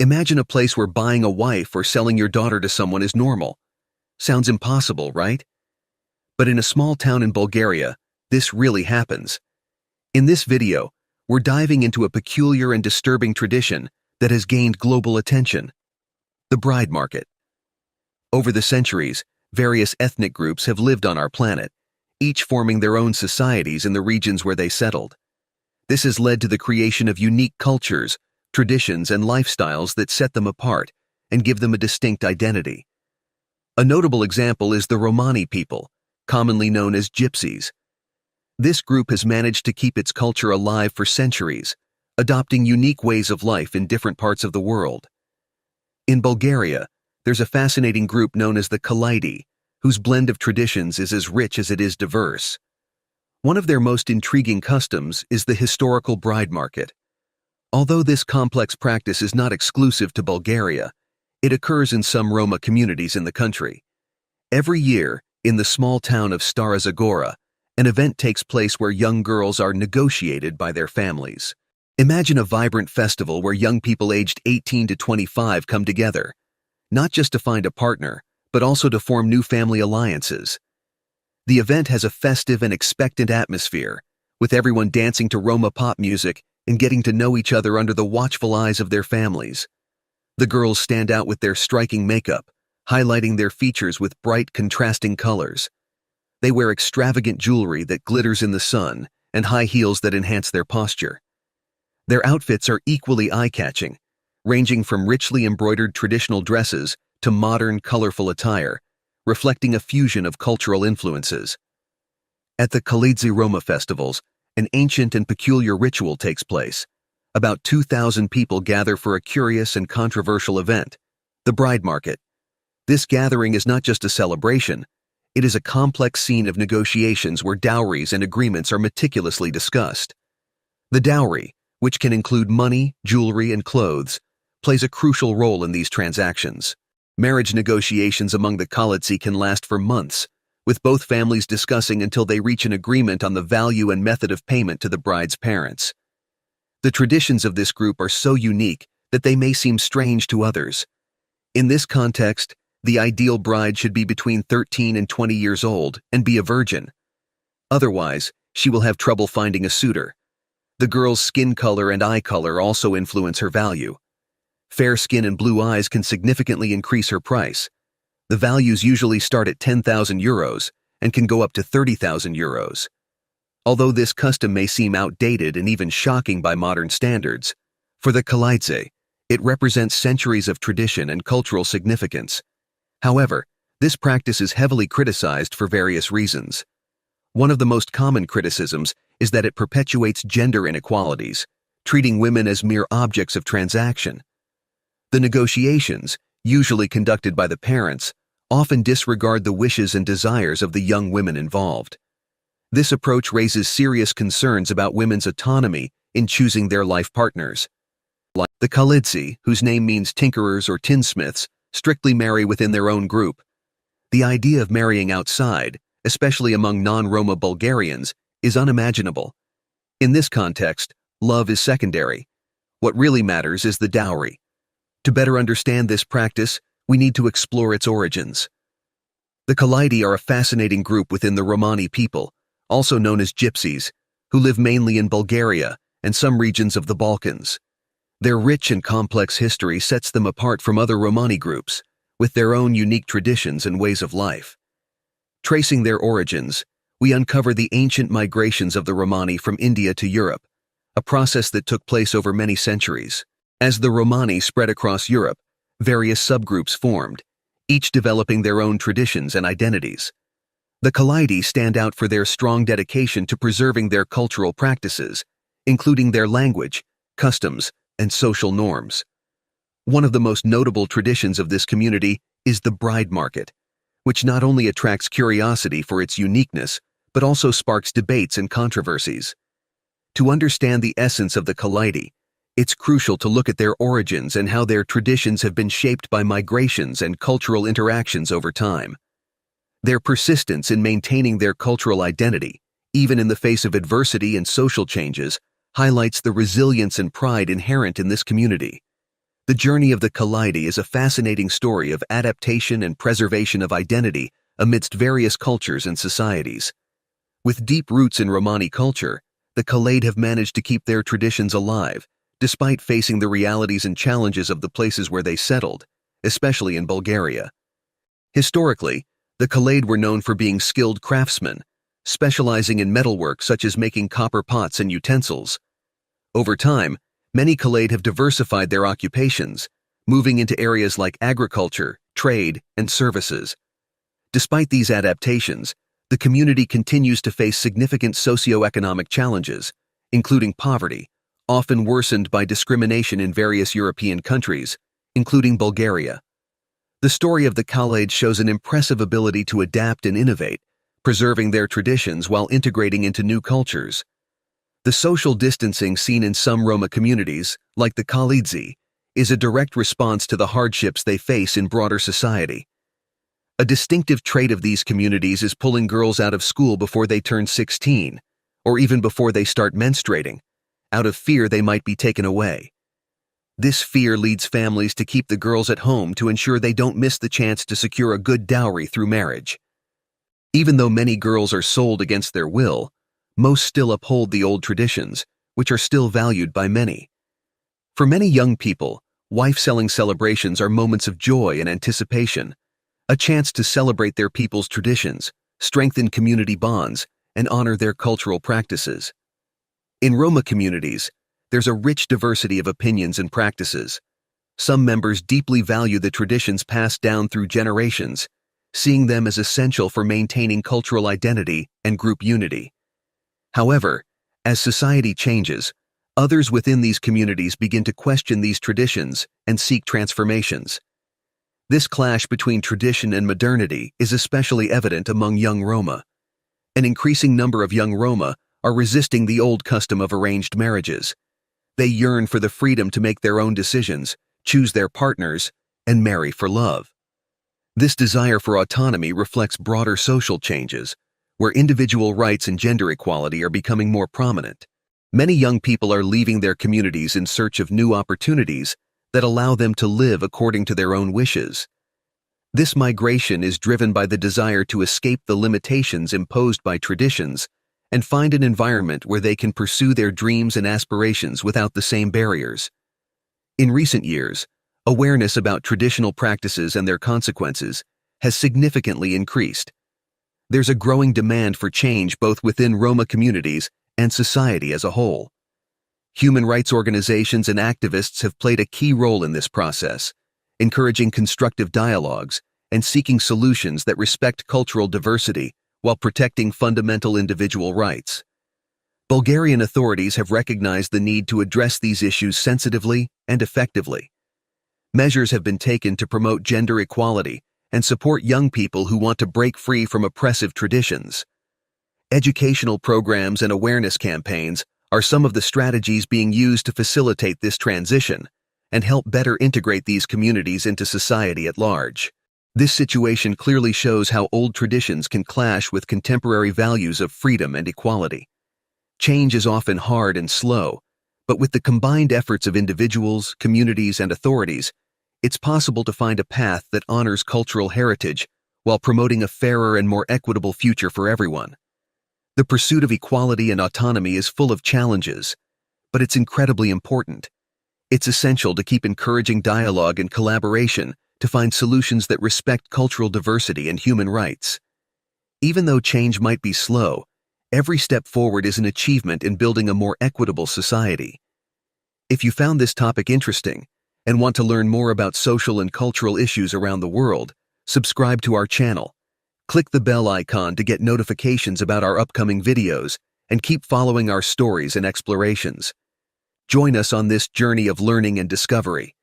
Imagine a place where buying a wife or selling your daughter to someone is normal. Sounds impossible, right? But in a small town in Bulgaria, this really happens. In this video, we're diving into a peculiar and disturbing tradition that has gained global attention: the bride market. Over the centuries, various ethnic groups have lived on our planet, each forming their own societies in the regions where they settled. This has led to the creation of unique cultures, traditions, and lifestyles that set them apart and give them a distinct identity. A notable example is the Romani people, commonly known as gypsies. This group has managed to keep its culture alive for centuries, adopting unique ways of life in different parts of the world. In Bulgaria, there's a fascinating group known as the Kalaidi, whose blend of traditions is as rich as it is diverse. One of their most intriguing customs is the historical bride market. Although this complex practice is not exclusive to Bulgaria, it occurs in some Roma communities in the country. Every year, in the small town of Stara Zagora, an event takes place where young girls are negotiated by their families. Imagine a vibrant festival where young people aged 18 to 25 come together, not just to find a partner, but also to form new family alliances. The event has a festive and expectant atmosphere, with everyone dancing to Roma pop music and getting to know each other under the watchful eyes of their families. The girls stand out with their striking makeup, highlighting their features with bright, contrasting colors. They wear extravagant jewelry that glitters in the sun and high heels that enhance their posture. Their outfits are equally eye-catching, ranging from richly embroidered traditional dresses to modern, colorful attire, reflecting a fusion of cultural influences. At the Khalidze Roma festivals, an ancient and peculiar ritual takes place. About 2,000 people gather for a curious and controversial event, the bride market. This gathering is not just a celebration, it is a complex scene of negotiations where dowries and agreements are meticulously discussed. The dowry, which can include money, jewelry, and clothes, plays a crucial role in these transactions. Marriage negotiations among the Khalidze can last for months, with both families discussing until they reach an agreement on the value and method of payment to the bride's parents. The traditions of this group are so unique that they may seem strange to others. In this context, the ideal bride should be between 13 and 20 years old and be a virgin. Otherwise, she will have trouble finding a suitor. The girl's skin color and eye color also influence her value. Fair skin and blue eyes can significantly increase her price. The values usually start at 10,000 euros and can go up to 30,000 euros. Although this custom may seem outdated and even shocking by modern standards, for the Khalidze, it represents centuries of tradition and cultural significance. However, this practice is heavily criticized for various reasons. One of the most common criticisms is that it perpetuates gender inequalities, treating women as mere objects of transaction. The negotiations, usually conducted by the parents, often disregard the wishes and desires of the young women involved. This approach raises serious concerns about women's autonomy in choosing their life partners. The Khalidze, whose name means tinkerers or tinsmiths, strictly marry within their own group. The idea of marrying outside, especially among non-Roma Bulgarians, is unimaginable. In this context, love is secondary. What really matters is the dowry. To better understand this practice, we need to explore its origins. The Kalaidi are a fascinating group within the Romani people, also known as gypsies, who live mainly in Bulgaria and some regions of the Balkans. Their rich and complex history sets them apart from other Romani groups, with their own unique traditions and ways of life. Tracing their origins, we uncover the ancient migrations of the Romani from India to Europe, a process that took place over many centuries. As the Romani spread across Europe, various subgroups formed, each developing their own traditions and identities. The Kalaidi stand out for their strong dedication to preserving their cultural practices, including their language, customs, and social norms. One of the most notable traditions of this community is the bride market, which not only attracts curiosity for its uniqueness, but also sparks debates and controversies. To understand the essence of the Kalaidi, it's crucial to look at their origins and how their traditions have been shaped by migrations and cultural interactions over time. Their persistence in maintaining their cultural identity, even in the face of adversity and social changes, highlights the resilience and pride inherent in this community. The journey of the Kaleidi is a fascinating story of adaptation and preservation of identity amidst various cultures and societies. With deep roots in Romani culture, the Kaleid have managed to keep their traditions alive, despite facing the realities and challenges of the places where they settled, especially in Bulgaria. Historically, the Kaleid were known for being skilled craftsmen, specializing in metalwork such as making copper pots and utensils. Over time, many Kaleid have diversified their occupations, moving into areas like agriculture, trade, and services. Despite these adaptations, the community continues to face significant socioeconomic challenges, including poverty, often worsened by discrimination in various European countries, including Bulgaria. The story of the Kaleid shows an impressive ability to adapt and innovate, preserving their traditions while integrating into new cultures. The social distancing seen in some Roma communities, like the Kaleidzi, is a direct response to the hardships they face in broader society. A distinctive trait of these communities is pulling girls out of school before they turn 16, or even before they start menstruating, out of fear they might be taken away. This fear leads families to keep the girls at home to ensure they don't miss the chance to secure a good dowry through marriage. Even though many girls are sold against their will, most still uphold the old traditions, which are still valued by many. For many young people, wife-selling celebrations are moments of joy and anticipation, a chance to celebrate their people's traditions, strengthen community bonds, and honor their cultural practices. In Roma communities, there's a rich diversity of opinions and practices. Some members deeply value the traditions passed down through generations, seeing them as essential for maintaining cultural identity and group unity. However, as society changes, others within these communities begin to question these traditions and seek transformations. This clash between tradition and modernity is especially evident among young Roma. An increasing number of young Roma are resisting the old custom of arranged marriages. They yearn for the freedom to make their own decisions, choose their partners, and marry for love. This desire for autonomy reflects broader social changes, where individual rights and gender equality are becoming more prominent. Many young people are leaving their communities in search of new opportunities that allow them to live according to their own wishes. This migration is driven by the desire to escape the limitations imposed by traditions and find an environment where they can pursue their dreams and aspirations without the same barriers. In recent years, awareness about traditional practices and their consequences has significantly increased. There's a growing demand for change both within Roma communities and society as a whole. Human rights organizations and activists have played a key role in this process, encouraging constructive dialogues and seeking solutions that respect cultural diversity while protecting fundamental individual rights. Bulgarian authorities have recognized the need to address these issues sensitively and effectively. Measures have been taken to promote gender equality and support young people who want to break free from oppressive traditions. Educational programs and awareness campaigns are some of the strategies being used to facilitate this transition and help better integrate these communities into society at large. This situation clearly shows how old traditions can clash with contemporary values of freedom and equality. Change is often hard and slow, but with the combined efforts of individuals, communities, and authorities, it's possible to find a path that honors cultural heritage while promoting a fairer and more equitable future for everyone. The pursuit of equality and autonomy is full of challenges, but it's incredibly important. It's essential to keep encouraging dialogue and collaboration to find solutions that respect cultural diversity and human rights. Even though change might be slow, every step forward is an achievement in building a more equitable society. If you found this topic interesting and want to learn more about social and cultural issues around the world, subscribe to our channel. Click the bell icon to get notifications about our upcoming videos and keep following our stories and explorations. Join us on this journey of learning and discovery.